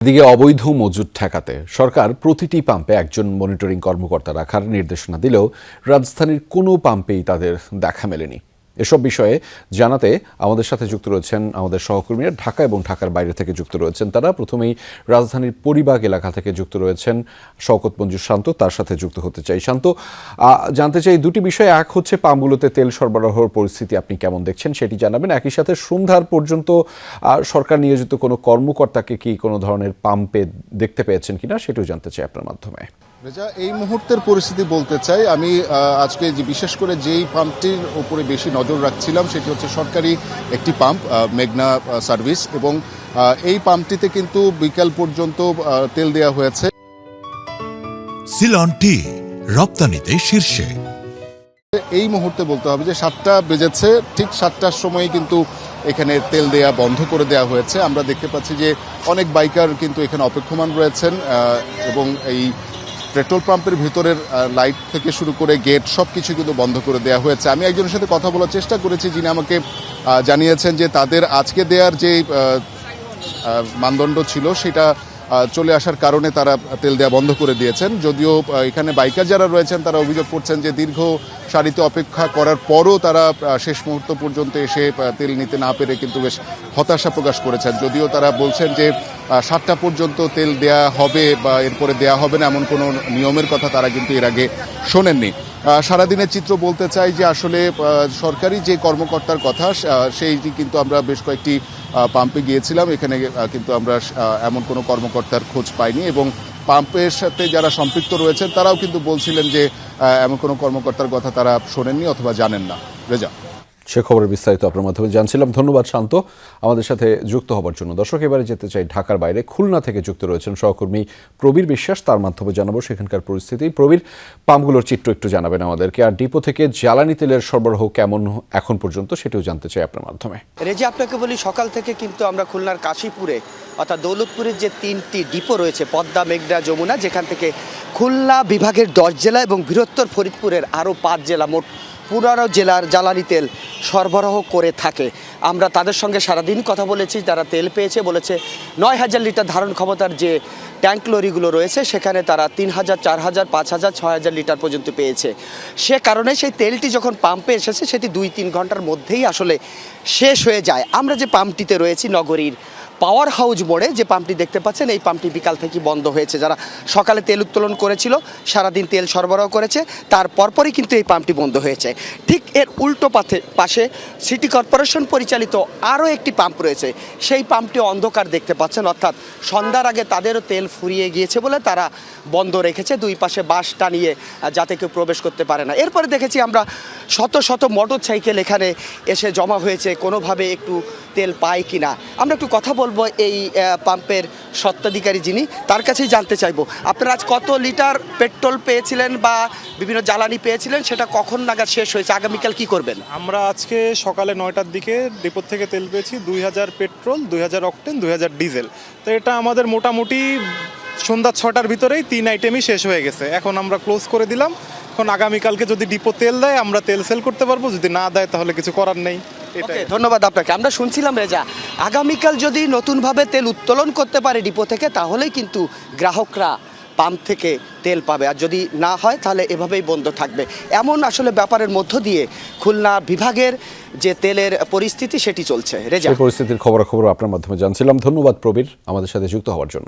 এদিকে অবৈধ মজুদ ঠেকাতে সরকার প্রতিটি পাম্পে একজন মনিটরিং কর্মকর্তা রাখার নির্দেশনা দিলেও রাজধানীর কোনো পাম্পেই তাদের দেখা মেলেনি। এসব বিষয়ে জানাতে আমাদের সাথে যুক্ত রয়েছেন আমাদের সহকর্মীরা ঢাকা এবং ঢাকার বাইরে থেকে যুক্ত রয়েছেন। তারা প্রথমেই রাজধানীর পরিবাগ এলাকা থেকে যুক্ত রয়েছেন শওকত মঞ্জুর শান্ত, তার সাথে যুক্ত হতে চাই। শান্ত, জানতে চাই দুটি বিষয়। এক হচ্ছে পাম্পগুলোতে তেল সরবরাহের পরিস্থিতি আপনি কেমন দেখছেন সেটি জানাবেন। একই সাথে সন্ধ্যার পর্যন্ত সরকার নিয়োজিত কোনো কর্মকর্তাকে কি কোনো ধরনের পাম্পে দেখতে পেয়েছেন কিনা সেটিও জানতে চাই আপনার মাধ্যমে। রেজা, এই মুহূর্তের পরিস্থিতি বলতে চাই আমি আজকে যে বিশেষ করে যেই পাম্পটির উপরে বেশি নজর রাখছিলাম সেটি হচ্ছে সরকারি একটি পাম্প, মেঘনা সার্ভিস, এবং এই পাম্পটিতে কিন্তু বিকাল পর্যন্ত তেল দেওয়া হয়েছে। সিলন টি রপ্তানিতে শীর্ষে। এই মুহূর্তে বলতে হবে যে 7টা বেজেছে, ঠিক 7টার সময় কিন্তু এখানে তেল দেয়া বন্ধ করে দেওয়া হয়েছে। আমরা দেখতে পাচ্ছি যে অনেক বাইকার কিন্তু এখানে অপেক্ষমান রয়েছেন এবং এই পেট্রোল পাম্পের ভিতরের লাইট থেকে শুরু করে গেট সবকিছু কিন্তু বন্ধ করে দেওয়া হয়েছে। আমি একজনের সাথে কথা বলার চেষ্টা করেছি, যিনি আমাকে জানিয়েছেন যে তাদের আজকে দেওয়ার যে মানদণ্ড ছিল সেটা চলে আসার কারণে তারা তেল দেওয়া বন্ধ করে দিয়েছেন। যদিও এখানে বাইকার যারা রয়েছেন তারা অভিযোগ করছেন যে দীর্ঘ সারিতে অপেক্ষা করার পরও তারা শেষ মুহূর্ত পর্যন্ত এসে তেল নিতে না পেরে কিন্তু বেশ হতাশা প্রকাশ করেছেন। যদিও তারা বলছেন যে 7টা পর্যন্ত তেল দেয়া হবে বা এরপরে দেয়া হবে না এমন কোনো নিয়মের কথা তারা কিন্তু এর আগে শোনেননি। সারাদিনের চিত্র বলতে চাই যে আসলে সরকারি যে কর্মকর্তার কথা সেইটি কিন্তু আমরা বেশ কয়েকটি পাম্পে গিয়েছিলাম, এখানে কিন্তু আমরা এমন কোনো কর্মকর্তার খোঁজ পাইনি এবং পাম্পের সাথে যারা সম্পৃক্ত রয়েছেন তারাও কিন্তু বলছিলেন যে এমন কোনো কর্মকর্তার কথা তারা শোনেননি অথবা জানেন না। রেজা, সে খবরের বিস্তারিত আপনার মাধ্যমে জানছিলাম। ধন্যবাদ শান্ত আমাদের সাথে যুক্ত হবার জন্য। দর্শক, এবারে যেতে চাই ঢাকার বাইরে, খুলনা থেকে যুক্ত রয়েছেন সহকর্মী প্রবীর বিশ্বাস, তার মাধ্যমে জানাবো সেখানকার পরিস্থিতি। প্রবীর, পাম্পগুলোর চিত্র একটু জানাবেন আমাদেরকে, আর ডিপো থেকে জ্বালানি তেলের সরবরাহ কেমন এখন পর্যন্ত সেটিও জানতে চাই আপনার মাধ্যমে। রেজি, আপনাকে বলি সকাল থেকে কিন্তু আমরা খুলনার কাশীপুরে অর্থাৎ দৌলতপুরের যে 3টি ডিপো রয়েছে, পদ্মা, মেঘনা, যমুনা, যেখান থেকে খুলনা বিভাগের 10 জেলা এবং বৃহত্তর ফরিদপুরের আরও 5 জেলা, মোট 15 জেলার জ্বালানি তেল সরবরাহ করে থাকে। আমরা তাদের সঙ্গে সারাদিন কথা বলেছি, তারা তেল পেয়েছে, বলেছে 9,000 লিটার ধারণ ক্ষমতার যে ট্যাঙ্ক লরিগুলো রয়েছে সেখানে তারা 3,000, 4,000, 5,000, 6,000 লিটার পর্যন্ত পেয়েছে। সে কারণে সেই তেলটি যখন পাম্পে এসেছে সেটি 2-3 ঘন্টার মধ্যেই আসলে শেষ হয়ে যায়। আমরা যে পাম্পটিতে রয়েছি নগরীর পাওয়ার হাউস মোড়ে, যে পাম্পটি দেখতে পাচ্ছেন এই পাম্পটি বিকাল থেকে বন্ধ হয়েছে। যারা সকালে তেল উত্তোলন করেছিল, সারাদিন তেল সরবরাহ করেছে, তার পরপরই কিন্তু এই পাম্পটি বন্ধ হয়েছে। ঠিক এর উল্টো পাশে সিটি কর্পোরেশন পরিচালিত আরও একটি পাম্প রয়েছে, সেই পাম্পটি অন্ধকার দেখতে পাচ্ছেন, অর্থাৎ সন্ধ্যার আগে তাদেরও তেল ফুরিয়ে গিয়েছে বলে তারা বন্ধ রেখেছে, দুই পাশে বাঁশ টানিয়ে যাতে কেউ প্রবেশ করতে পারে না। এরপরে দেখেছি আমরা শত শত মোটর সাইকেল এখানে এসে জমা হয়েছে, কোনোভাবে একটু তেল পায় কিনা। আমরা একটু কথা বলবো এই পাম্পের স্বত্বাধিকারী যিনি, তার কাছেই জানতে চাইবো আপনারা আজ কত লিটার পেট্রোল পেয়েছিলেন বা বিভিন্ন জ্বালানি পেয়েছিলেন, সেটা কখন নাগাদ শেষ হয়েছে, আগামীকাল কি করবেন? আমরা আজকে সকালে 9টার দিকে ডিপো থেকে তেল পেয়েছি 2000 পেট্রোল, 2000 অকটেন, 2000 ডিজেল। তো এটা আমাদের মোটামুটি সন্ধ্যা 6টার ভিতরেই 3 আইটেমই শেষ হয়ে গেছে। এখন আমরা ক্লোজ করে দিলাম। এখন আগামীকালকে যদি ডিপো তেল দেয় আমরা তেল সেল করতে পারবো, যদি না দেয় তাহলে কিছু করার নেই। ধন্যবাদ আপনাকে। আমরা শুনছিলাম রেজা, আগামীকাল যদি নতুনভাবে তেল উত্তোলন করতে পারে ডিপো থেকে তাহলেই কিন্তু গ্রাহকরা পাম্প থেকে তেল পাবে, আর যদি না হয় তাহলে এভাবেই বন্ধ থাকবে। এমন আসলে ব্যাপারের মধ্য দিয়ে খুলনা বিভাগের যে তেলের পরিস্থিতি সেটি চলছে। রেজা, পরিস্থিতির খবর আপনার মাধ্যমে জানছিলাম। ধন্যবাদ প্রবীর আমাদের সাথে যুক্ত হওয়ার জন্য।